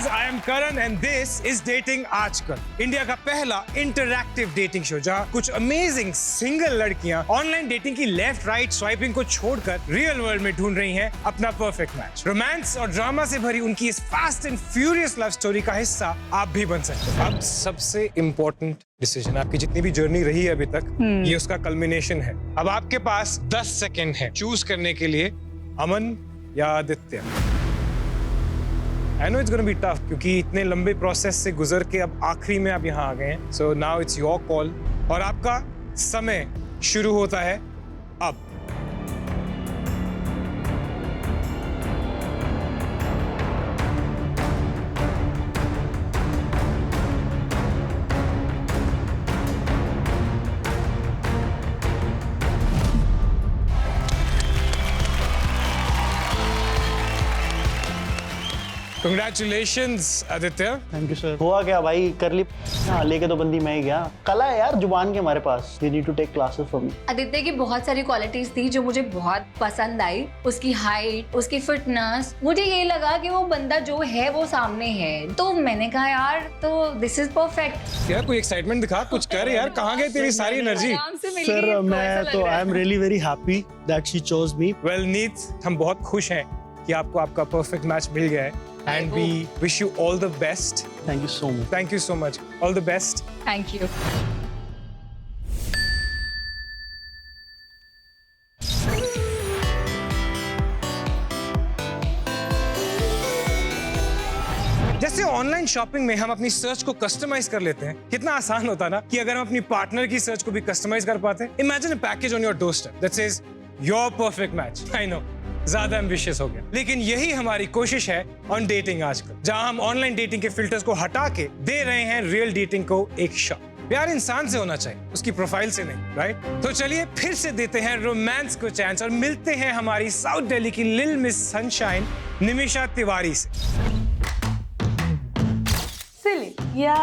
guys, I am Karan and this is Dating आजकल, India का पहला इंटरैक्टिव डेटिंग शो जहां कुछ अमेजिंग सिंगल लड़कियां ऑनलाइन डेटिंग की लेफ्ट राइट स्वाइपिंग को छोड़कर रियल वर्ल्ड में ढूंढ रही हैं अपना परफेक्ट मैच। रोमांस और ड्रामा से भरी उनकी इस fast and furious love story का हिस्सा आप भी बन सकते हैं। अब सबसे इम्पोर्टेंट डिसीजन, आपकी जितनी भी जर्नी रही है अभी तक, ये उसका कल्मिनेशन है। अब आपके पास 10 सेकेंड है चूज करने के लिए, अमन या Aditya. I know it's going to be tough क्योंकि इतने लंबे प्रोसेस से गुजर के अब आखिरी में आप यहाँ आ गए हैं। So now it's your call और आपका समय शुरू होता है अब। Congratulations, Aditya. Thank you sir. हुआ क्या भाई, कर ली। हाँ, लेके तो बंदी मैं ही गया। कला है यार जुबान की हमारे पास। You need to take classes from me। Aditya की बहुत सारी क्वालिटीज थी जो मुझे बहुत पसंद आई। उसकी हाइट, उसकी फिटनेस, मुझे ये लगा कि वो बंदा जो है वो सामने है। तो मैंने कहा यार, तो दिस इज परफेक्ट। यार कोई एक्साइटमेंट दिखा, कुछ कर यार। कहाँ गई तेरी सारी एनर्जी? सर मैं तो I am really very happy that she chose me. Well नीत, हम बहुत खुश हैं कि आपको आपका परफेक्ट मैच मिल गया है। And we wish you all the best. Thank you so much. Thank you so much. All the best. Thank you. जैसे ऑनलाइन शॉपिंग में हम अपनी सर्च को कस्टमाइज कर लेते हैं, कितना आसान होता ना कि अगर हम अपनी पार्टनर की सर्च को भी कस्टमाइज कर पाते। Imagine a package on your doorstep that says your perfect match. I know, ज्यादा एम्बिशियस हो गया, लेकिन यही हमारी कोशिश है ऑन डेटिंग आजकल, जहां हम ऑनलाइन डेटिंग के फिल्टर्स को हटा के दे रहे हैं रियल डेटिंग को एक शॉट। प्यार इंसान से होना चाहिए, उसकी प्रोफाइल से नहीं, राइट? तो चलिए फिर से देते हैं रोमांस को चांस और मिलते हैं हमारी साउथ दिल्ली की लिल मिस सनशाइन निमिषा तिवारी से। Silly या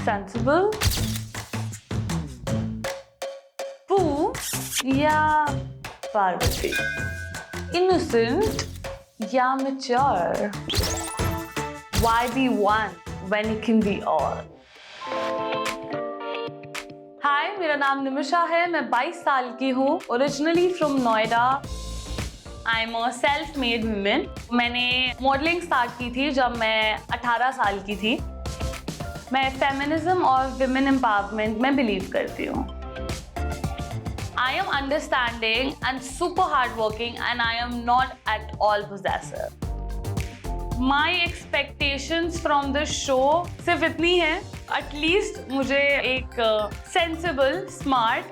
sensible, Pooh या पार्वती, innocent या mature, why be one when you can be all? हाय, मेरा नाम निमिषा है, मैं 22 साल की हूँ, originally from Noida. I am a self made women. मैंने मॉडलिंग स्टार्ट की थी जब मैं 18 साल की थी। मैं फेमिनिज्म और विमेन एम्पावरमेंट में बिलीव करती हूँ। I am understanding and super hardworking and I am not at all possessive. My expectations from the show सिर्फ इतनी है, at least मुझे एक sensible, smart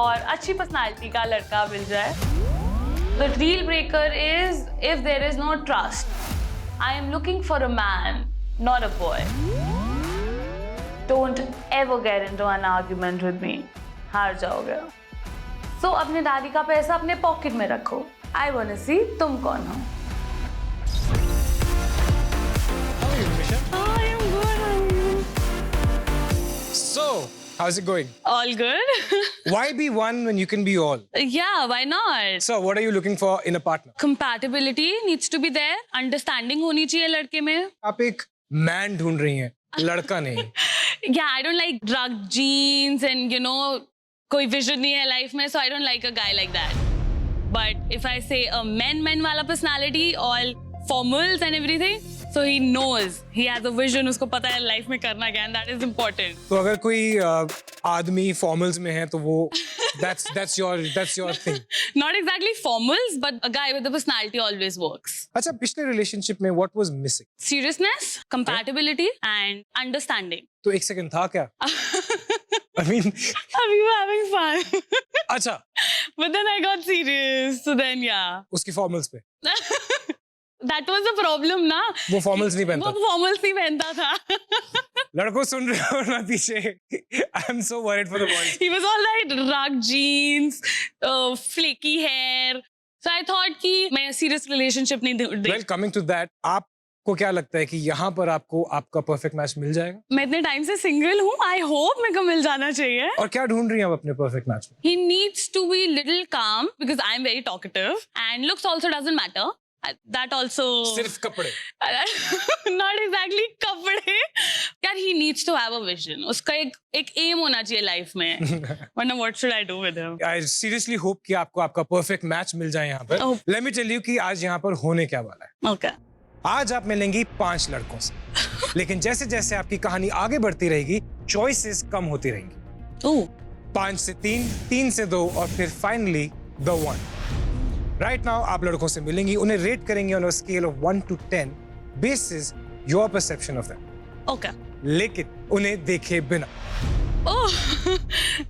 और अच्छी personality का लड़का मिल जाए। The deal breaker is if there is no trust. I am looking for a man, not a boy. Don't ever get into an argument with me. हार जाओगे। So, अपने दादी का पैसा अपने पॉकेट में रखो। I wanna see तुम कौन हो। How are you, Nimisha? I am good. So, how's it going? All good? Why be one when you can be all? Yeah, why not? So, what are you looking for in a partner? Compatibility needs to be there. Understanding होनी चाहिए लड़के में। आप एक man ढूंढ रही हैं, लड़का नहीं। Yeah, I don't like drug genes and कोई विजन नहीं है लाइफ में, so I don't like a guy like that. But if I say a man वाला personality, all formals and everything, so he knows, he has a vision, उसको पता है life में करना क्या, and that is important. तो अगर कोई आदमी फॉर्मल्स में है तो वो that's your thing. Not exactly formals, but a guy with a personality always works. अच्छा, पिछले रिलेशनशिप में what was missing? Seriousness, compatibility, and understanding. तो एक सेकंड था क्या? I mean, We were having fun. अच्छा, But then I got serious, so then yeah. उसकी formals पे That was the problem ना। वो फॉर्मल्स नहीं पहनता। वो फॉर्मल्स नहीं पहनता था। लड़कों सुन रहे हो ना पीछे? I am so worried for the boys. He was all like rug jeans, flaky hair. So I thought कि मैं serious relationship नहीं दे। Well, coming to that, आपको क्या लगता है कि यहाँ पर आपको आपका परफेक्ट मैच मिल जाएगा? मैं इतने टाइम से सिंगल हूँ, I hope मेरे को मिल जाना चाहिए। और क्या ढूंढ रही हैं आप अपने परफेक्ट मैच में? He needs to be little calm because I am very talkative and looks also doesn't matter. that also सिर्फ कपड़े. not exactly कपड़े. यार he needs to have a vision. उसका एक aim होना चाहिए लाइफ में. वरना what should I do with him? I seriously hope कि आपको आपका परफेक्ट मैच मिल जाए यहाँ पर. Oh. Let me tell you कि आज यहाँ पर होने क्या वाला है. Okay. आज आप मिलेंगी 5 लड़कों से, लेकिन जैसे जैसे आपकी कहानी आगे बढ़ती रहेगी, चॉइसेस कम होती रहेंगी. Oh. 5 से 3, 3 से 2 और फिर फाइनली द 1. राइट नाउ आप लड़कों से मिलेंगी, उन्हें रेट करेंगे on a scale of 1 to 10 basis your perception of them. Okay. लेकिन उन्हें देखे बिना. Oh,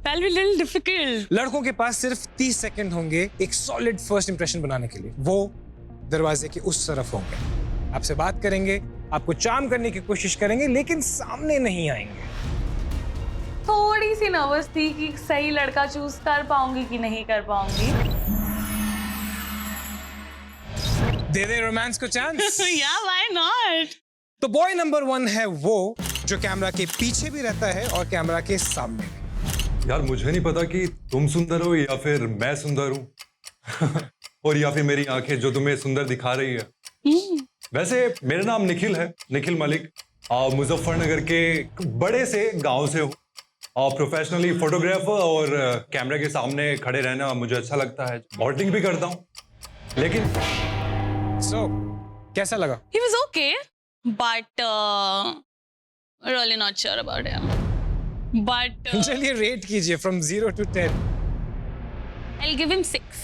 that'll be a little difficult. लड़कों के पास सिर्फ 30 सेकंड होंगे एक सॉलिड फर्स्ट इंप्रेशन बनाने के लिए. वो दरवाजे के उस तरफ होंगे, आपसे बात करेंगे, आपको चार्म करने की कोशिश करेंगे, लेकिन सामने नहीं आएंगे. थोड़ी सी नर्वस थी कि सही लड़का चूज कर पाऊंगी कि नहीं कर पाऊंगी. दे दे रोमांस को चांस. Yeah, why not? तो बॉय नंबर 1 है वो जो कैमरा के पीछे भी रहता है और कैमरा के सामने भी. यार मुझे नहीं पता कि तुम सुंदर हो या फिर मैं सुंदर हूँ. और या फिर मेरी आंखें जो तुम्हें सुंदर दिखा रही है. वैसे मेरा नाम निखिल है, निखिल मलिक. मुजफ्फरनगर के एक बड़े से गांव से हूँ. प्रोफेशनली फोटोग्राफर और कैमरे के सामने खड़े रहना मुझे अच्छा लगता है. मॉडलिंग भी करता हूँ. लेकिन So, कैसा लगा? He was okay, but really not sure about him. But चलिए रेट कीजिए from 0 to 10. I'll give him 6.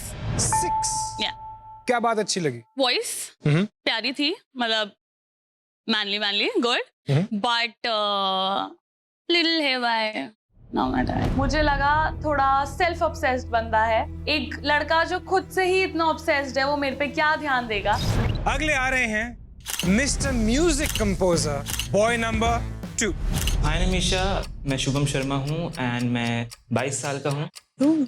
6. Yeah. क्या बात अच्छी लगी? Voice प्यारी थी, मतलब manly, good. But little haywire. No matter. मुझे लगा थोड़ा सेल्फ ऑब्सेस्ड बंदा है. एक लड़का जो खुद से ही इतना ऑब्सेस्ड है, वो मेरे पे क्या ध्यान देगा. अगले आ रहे हैं mister music composer boy number 2. हाय निमिषा, मैं शुभम शर्मा हूँ एंड मैं 22 साल का हूँ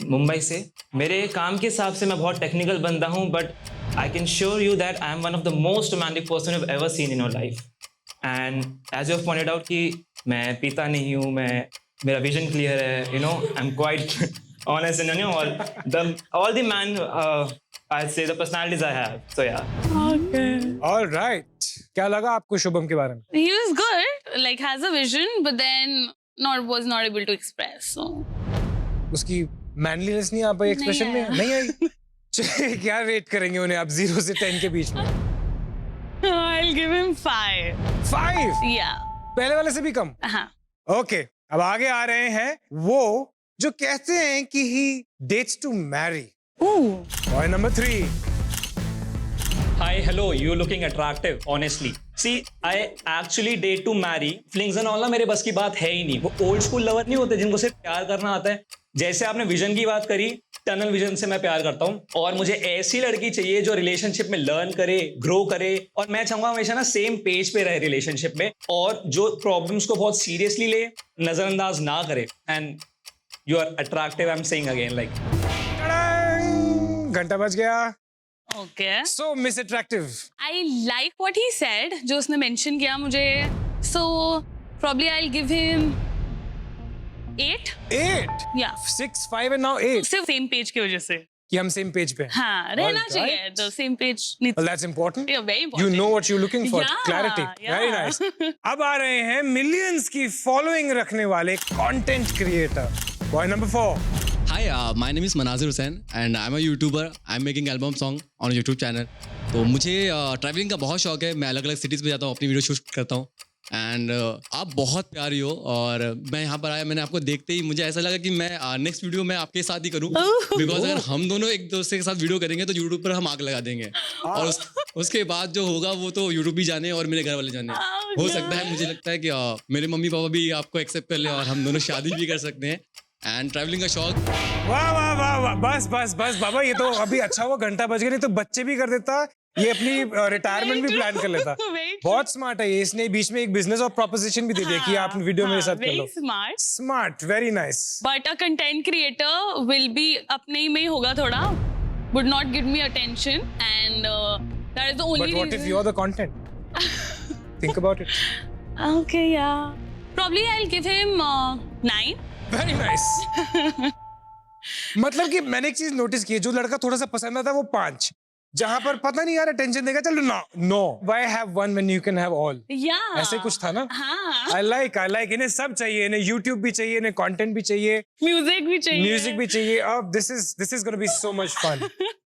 मुंबई से. मेरे काम के हिसाब से मैं बहुत टेक्निकल बंदा हूँ, but I can sure you that I am one of the most romantic person you ever seen in your life. And as you have pointed out कि मैं पीता नहीं हूँ, मेरा विजन क्लियर है. You know I am quite honest and you know all the man I'd say the personalities I have. So yeah. Okay. All right. क्या लगा आपको शुभम के बारे में? He was good, like has a vision, but then was not able to express. So उसकी manliness नहीं आ पाई expression में? नहीं आई. चलिए क्या रेट करेंगे उन्हें आप 0 से 10 के बीच में? I'll give him 5. 5. Yeah. पहले वाले से भी कम. हाँ. ओके, अब आगे आ रहे हैं वो जो कहते हैं कि he dates to marry. Boy number 3. Hi, hello, you're looking attractive, honestly. See, I actually date to marry. Flings and all ना मेरे बस की बात है ही नहीं. वो ओल्ड स्कूल लवर नहीं होते जिनको सिर्फ प्यार करना आता है. जैसे आपने विजन की बात करी, टनल विजन से मैं प्यार करता हूँ. और मुझे ऐसी लड़की चाहिए जो रिलेशनशिप में लर्न करे, ग्रो करे. और मैं चाहूंगा हमेशा ना सेम पेज पे रहे रिलेशनशिप में, और जो प्रॉब्लम्स को बहुत सीरियसली ले, नजरअंदाज ना करे. And you are attractive, I am saying again, like घंटा बज गया. Okay. So Miss Attractive. I like what he said, जो उसने mention किया मुझे. So probably I'll give him 8. 8. Yeah. 6, 5 and now 8. सिर्फ same page की वजह से. कि हम सेम पेज पे हैं. हाँ, रहना All चाहिए. right. The same page needs. Well, that's important. Yeah, very You important. know what you're looking for. Yeah, Clarity. yeah. Very nice. अब आ रहे हैं मिलियंस की फॉलोइंग रखने वाले content creator. Boy number 4. Hi, my name is Manazir Hussain and I'm a YouTuber. I'm making album song on a YouTube channel. तो मुझे travelling का बहुत शौक है. मैं अलग अलग सिटीज़ पे जाता हूँ, अपनी वीडियो शूट करता हूँ. एंड आप बहुत प्यारी हो और मैं यहाँ पर आया, मैंने आपको देखते ही मुझे ऐसा लगा कि मैं नेक्स्ट वीडियो मैं आपके साथ ही करूँ. बिकॉज अगर हम दोनों एक दूसरे के साथ वीडियो करेंगे तो यूट्यूब पर हम आग लगा देंगे. और उसके बाद जो होगा वो तो यूट्यूब भी जाने और मेरे घर वाले जाने. हो सकता है, मुझे लगता है कि मेरे मम्मी पापा भी आपको एक्सेप्ट कर ले और हम दोनों शादी भी कर सकते हैं. एंड ट्रैवलिंग का शौक. वाह वाह वाह वाह, बस बस बस बाबा, ये तो अभी अच्छा हुआ घंटा बज गया, नहीं तो बच्चे भी कर देता, ये अपनी रिटायरमेंट भी प्लान कर लेता. बहुत स्मार्ट है ये. इसने बीच में एक बिजनेस और प्रोपोजिशन भी दे दिया कि आप वीडियो मेरे साथ कर लो. Smart. Smart, very nice. But a content creator will be अपने ही में ही होगा थोड़ा. Would not give me attention and that is the only but what if you are the content? Think about it. Okay, या probably I'll give him 9. Very nice. मतलब कि मैंने एक चीज नोटिस की है, जो लड़का थोड़ा सा पसंद आता है वो 5, जहां पर पता नहीं यार अटेंशन देगा चलो know why have one when you can have all Yeah. ऐसे कुछ था ना हाँ. आई लाइक इन्हें सब चाहिए इन्हें यूट्यूब भी चाहिए इन्हें कंटेंट भी चाहिए म्यूजिक भी चाहिए. म्यूजिक भी चाहिए अब this is gonna be so much fun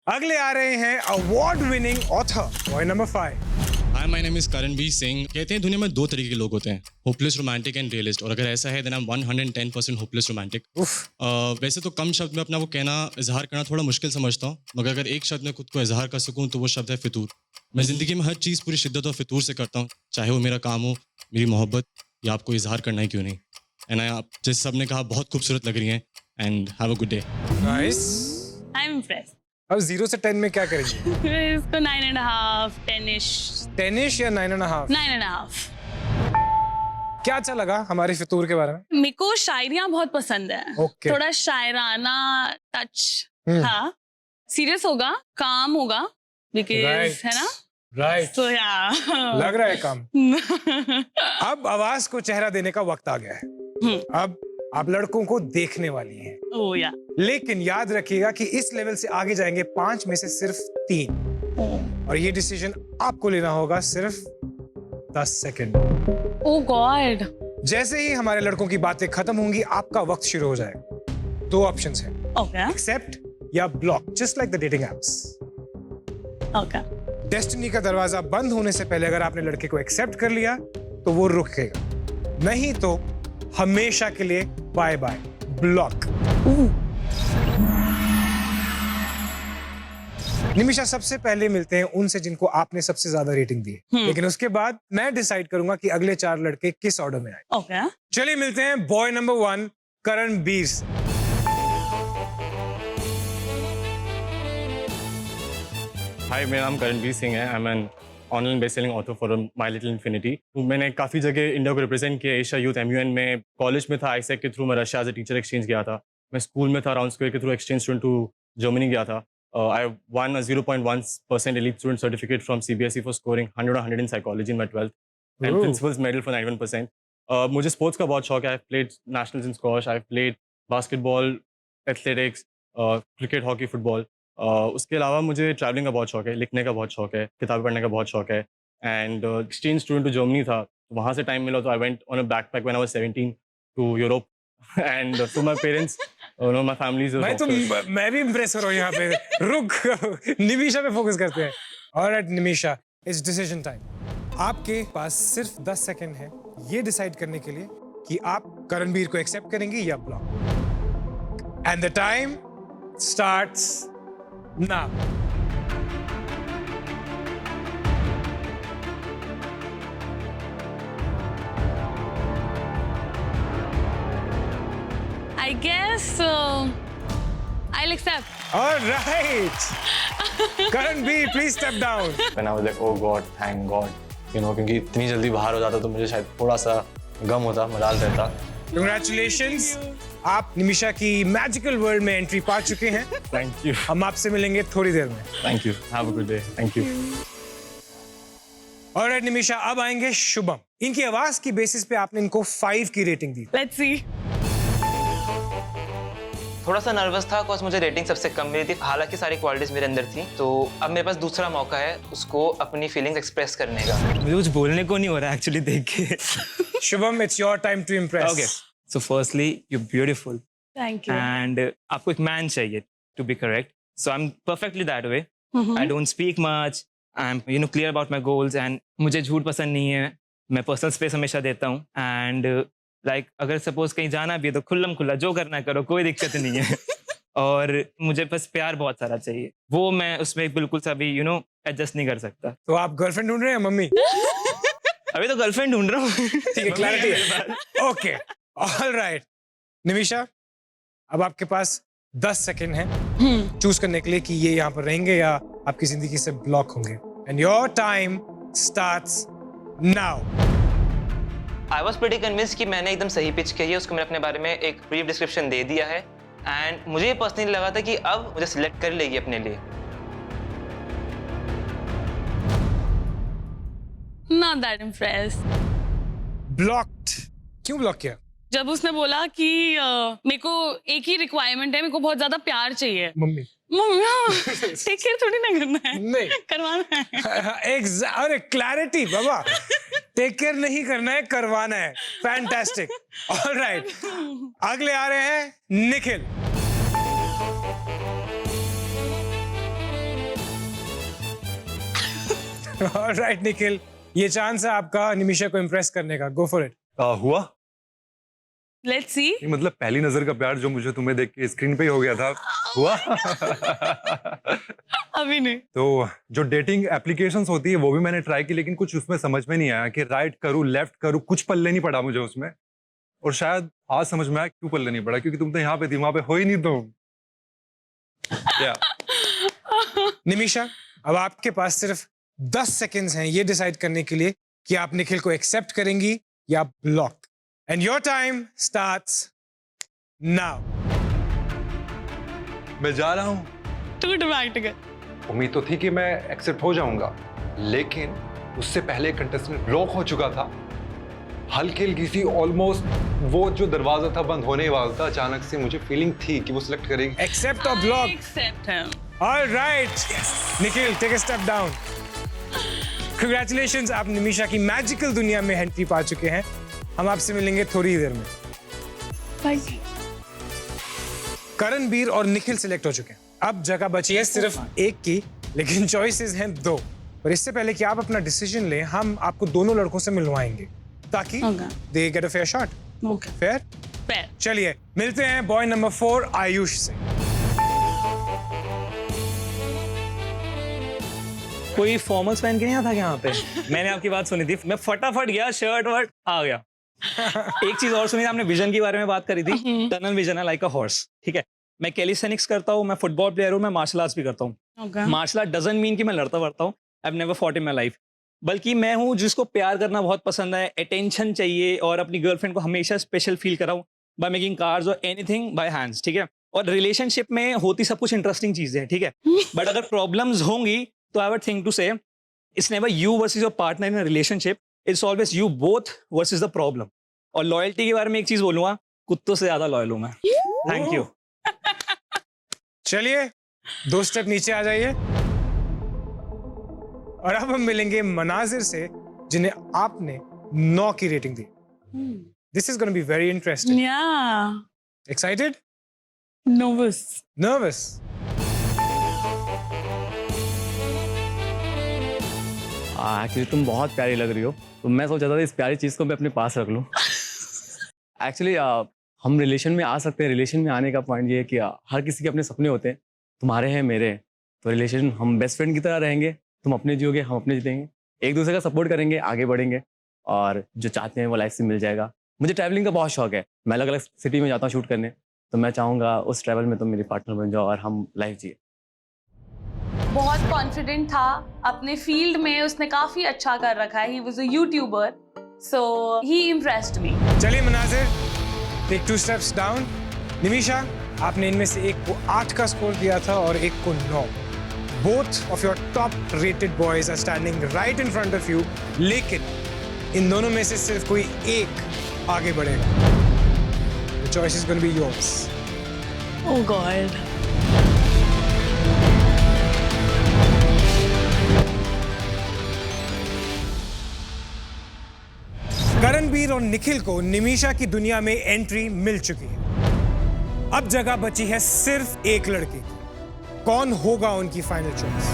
अगले आ रहे हैं award winning author boy number 5 hi my name is Karanbir Singh. कहते हैं दुनिया में दो तरीके के लोग होते हैं, होपलेस रोमांटिक एंड रियलिस्ट। और अगर ऐसा है then I am 110% hopeless romantic. वैसे तो कम शब्द में अपना वो कहना इजहार करना थोड़ा मुश्किल समझता हूँ, मगर अगर एक शब्द में खुद को इजहार कर सकूँ तो वो शब्द है फितूर। मैं ज़िंदगी में हर चीज़ पूरी शिद्दत और फितूर से करता हूँ, चाहे वो मेरा काम हो, मेरी मोहब्बत या आपको इजहार करना ही क्यों नहीं। एंड आप जैसे सबने कहा बहुत खूबसूरत लग रही हैं and have a good day. Nice I'm impressed. अब 0 से 10 में क्या करेंगे इसको 9.5, 10ish. 10ish या 9.5 9.5. क्या अच्छा लगा हमारे फितूर के बारे में मेरे को शायरियाँ बहुत पसंद है. Okay. थोड़ा शायराना टच. Hmm. हाँ. सीरियस होगा, काम होगा, because Right. है ना? Right So yeah. लग रहा है काम अब आवाज को चेहरा देने का वक्त आ गया है अब आप लड़कों को देखने वाली हैं Oh yeah. लेकिन याद रखिएगा कि इस लेवल से आगे जाएंगे 5 में से सिर्फ 3 और ये डिसीजन आपको लेना होगा सिर्फ 10 सेकंड Oh God. जैसे ही हमारे लड़कों की बातें खत्म होंगी आपका वक्त शुरू हो जाएगा 2 ऑप्शंस हैं Okay. एक्सेप्ट या block just like the dating apps Okay. Destiny का दरवाजा बंद होने से पहले अगर आपने लड़के को एक्सेप्ट कर लिया तो वो रुकेगा नहीं तो हमेशा के लिए बाय बाय ब्लॉक निमिषा सबसे पहले मिलते हैं उनसे जिनको आपने सबसे ज्यादा रेटिंग दी है लेकिन उसके बाद मैं डिसाइड करूंगा कि अगले 4 लड़के किस ऑर्डर में आए Okay. चलिए मिलते हैं बॉय नंबर 1 करणबीर से हाय मेरा नाम करणबीर सिंह है। I am an online best selling author for my little infinity. मैंने काफ़ी जगह इंडिया को रिप्रेजेंट किया। एशिया यूथ MUN में, कॉलेज में था आईसेक के थ्रू मैं Russia as a teacher exchange गया था। मैं स्कूल में था राउंड स्क्वायर के through exchange student to Germany गया था। I won a 0.1% elite student certificate from CBSE for scoring 100 on 100 in psychology in my 12th and Ooh. principal's medal for 91%. मुझे sports का बहुत शौक है। I played nationals in squash, I played basketball, athletics, cricket, hockey, football. उसके अलावा मुझे travelling का बहुत शौक है, लिखने का बहुत शौक है, किताबें पढ़ने का बहुत शौक है। And exchange student to Germany था, वहाँ से टाइम मिला तो I went on a backpack when I was 17 to Europe and so my parents know my family मैं भी इंप्रेस हो रहा हूँ यहाँ पे रुक निमिषा पे फोकस करते हैं alright Nimisha it's decision time आपके पास सिर्फ 10 सेकंड है ये डिसाइड करने के लिए कि आप करणबीर को एक्सेप्ट करेंगे या block and the time starts now I guess I'll accept. All right. Karanbir, please step down. When I was like, oh God, thank God, you know, क्योंकि इतनी जल्दी बाहर हो जाता तो मुझे शायद थोड़ा सा गम होता, मलाल रहता। Congratulations. आप निमिषा की मैजिकल वर्ल्ड में एंट्री पा चुके हैं। Thank you. हम आपसे मिलेंगे थोड़ी देर में। Thank you. Have a good day. Thank you. Alright Nimisha, अब आएंगे शुभम। इनकी आवाज की बेसिस पे आपने इनको 5 की रेटिंग दी। Let's see. थोड़ा सा नर्वस था बिकॉज मुझे रेटिंग सबसे कम मिली थी, हालांकि सारी क्वालिटीज मेरे अंदर थी। तो अब मेरे पास दूसरा मौका है उसको अपनी फीलिंग्स एक्सप्रेस करने का। मुझे कुछ बोलने को नहीं हो रहा एक्चुअली देख के। Shubham, it's your time to impress. Okay, so firstly you beautiful Thank you. And आपको एक मैन चाहिए to be correct, so I am perfectly that way. I don't speak much, I am clear about my goals and मुझे झूठ पसंद नहीं है। मैं personal space हमेशा देता हूँ एंड अगर सपोज कहीं जाना भी है तो खुल्लम खुल्ला जो करना करो, कोई दिक्कत नहीं है। और मुझे बस प्यार बहुत सारा चाहिए, वो मैं उसमें बिल्कुल सा भी एडजस्ट नहीं कर सकता। तो आप गर्लफ्रेंड ढूंढ रहे हैं मम्मी? अभी तो गर्लफ्रेंड ढूंढ रहा हूँ। ठीक है, क्लैरिटी है। Okay, alright. निमिषा, अब आपके पास 10 सेकंड है चूज करने के लिए कि ये यहाँ पर रहेंगे या आपकी जिंदगी से ब्लॉक होंगे। And your time starts now. I was pretty convince कि मैंने एकदम सही पिच कही है, उसको मैंने अपने बारे में एक ब्रीफ डिस्क्रिप्शन दे दिया है एंड मुझे ये पर्सनली लगा था कि अब मुझे सिलेक्ट कर लेगी अपने लिए। Not that impressed. ब्लॉक्ड। क्यों ब्लॉक किया? जब उसने बोला कि मेरे को एक ही रिक्वायरमेंट है, मेरे को बहुत ज्यादा प्यार चाहिए। मम्मी टेक केयर थोड़ी ना करना है, नहीं करवाना है। अरे क्लैरिटी बाबा, टेक केयर नहीं करना है, करवाना है। फैंटास्टिक। ऑलराइट, अगले आ रहे हैं निखिल। ऑलराइट निखिल, ये चांस है आपका निमिषा को इम्प्रेस करने का। Go for it. हुआ? Let's see. मतलब पहली नजर का प्यार जो मुझे तुम्हें देख के स्क्रीन पे ही हो गया था, हुआ? अभी नहीं। तो जो डेटिंग एप्लीकेशंस होती है वो भी मैंने ट्राई की, लेकिन कुछ उसमें समझ में नहीं आया कि राइट करूँ लेफ्ट करूँ, कुछ पल्ले नहीं पड़ा मुझे उसमें। और शायद आज समझ में आया क्यों पल्ले नहीं पड़ा, क्योंकि तुम तो यहाँ पे थी, वहां पे हो ही नहीं तुम। निमिषा, अब आपके पास सिर्फ 10 सेकेंड्स हैं ये डिसाइड करने के लिए कि आप निखिल को एक्सेप्ट करेंगी या block. And your time starts now. मैं जा रहा हूँ। टू ड्रामेटिक है। उम्मीद तो थी कि मैं एक्सेप्ट हो जाऊंगा, लेकिन उससे पहले कंटेस्टेंट ब्लॉक हो चुका था। हल्की हल्की सी ऑलमोस्ट वो जो दरवाजा था बंद होने वाला था, अचानक से मुझे फीलिंग थी कि वो सिलेक्ट करेगी। एक्सेप्ट और block. Accept him. Alright Nikhil, take a step down. Congratulations, आप निमिषा की मैजिकल दुनिया में एंट्री पा चुके हैं। हम आपसे मिलेंगे थोड़ी देर में। करणबीर और निखिल सिलेक्ट हो चुके हैं। अब जगह बची है सिर्फ एक की, लेकिन चॉइसेस हैं 2। और इससे पहले कि आप अपना डिसीजन लें, हम आपको दोनों लड़कों से मिलवाएंगे ताकि they get a fair shot. Fair? Fair. चलिए मिलते हैं बॉय नंबर 4 आयुष से। कोई फॉर्मल्स पहन के नहीं आता यहाँ पे? मैंने आपकी बात सुनी थी, मैं फटाफट गया, शर्ट वर्ट आ गया। एक चीज और सुनी, आपने विजन के बारे में बात करी थी। टनल विजन है, लाइक अ हॉर्स। ठीक है, मैं कैलिस्थेनिक्स करता हूँ, मैं फुटबॉल प्लेयर हूँ, मैं मार्शल आर्ट्स भी करता हूँ। मार्शल आर्ट डजंट मीन कि मैं लड़ता वड़ता हूँ। I have never fought in my life. बल्कि मैं हूँ जिसको प्यार करना बहुत पसंद है, अटेंशन चाहिए, और अपनी गर्लफ्रेंड को हमेशा स्पेशल फील कराऊँ बाय मेकिंग कार्ड्स और एनीथिंग बाय हैंड्स। ठीक है, और रिलेशनशिप में होती सब कुछ इंटरेस्टिंग चीजें हैं। ठीक है, बट अगर प्रॉब्लम्स होंगी तो आई वुड थिंक टू से it's never you versus your partner in a relationship, it's always you both versus the problem. और लॉयल्टी के बारे में एक चीज बोलूंगा, कुत्तों से ज्यादा लॉयल हूं मैं। Thank you. चलिए 2 स्टेप नीचे आ जाइए, और अब हम मिलेंगे मनाजिर से, जिन्हें आपने 9 की rating the. This is gonna be very interesting. Excited? Nervous? Actually तुम बहुत प्यारी लग रही हो, तो मैं सोचा था इस प्यारी चीज़ को मैं अपने पास रख लूँ। एक्चुअली हम रिलेशन में आ सकते हैं। रिलेशन में आने का पॉइंट ये है कि हर किसी के अपने सपने होते हैं, तुम्हारे हैं, मेरे हैं। तो रिलेशन हम बेस्ट फ्रेंड की तरह रहेंगे, तुम अपने जियोगे, हम अपने जीतेंगे, एक दूसरे का सपोर्ट करेंगे, आगे बढ़ेंगे, और जो चाहते हैं वो लाइफ से मिल जाएगा। मुझे ट्रैवलिंग का बहुत शौक है, मैं अलग अलग सिटी में जाता हूँ शूट करने, तो मैं चाहूँगा उस ट्रैवल में तुम मेरी पार्टनर बन जाओ और हम लाइफ जिए। बहुत कॉन्फिडेंट था अपने फील्ड में, उसने काफी अच्छा कर रखा है। He was a YouTuber, so he impressed मी। चलिए मनाजिर, टेक 2 स्टेप्स डाउन। निमिषा, आपने इनमें से एक को 8 का स्कोर दिया था और एक को 9। Both of your top rated boys are standing right in front of you, लेकिन इन दोनों में से सिर्फ कोई एक आगे बढ़ेगा। The choice is going to be yours. Oh God. Karanbir और निखिल को निमिषा की दुनिया में एंट्री मिल चुकी है। अब जगह बची है सिर्फ एक लड़के की। कौन होगा उनकी फाइनल चॉइस?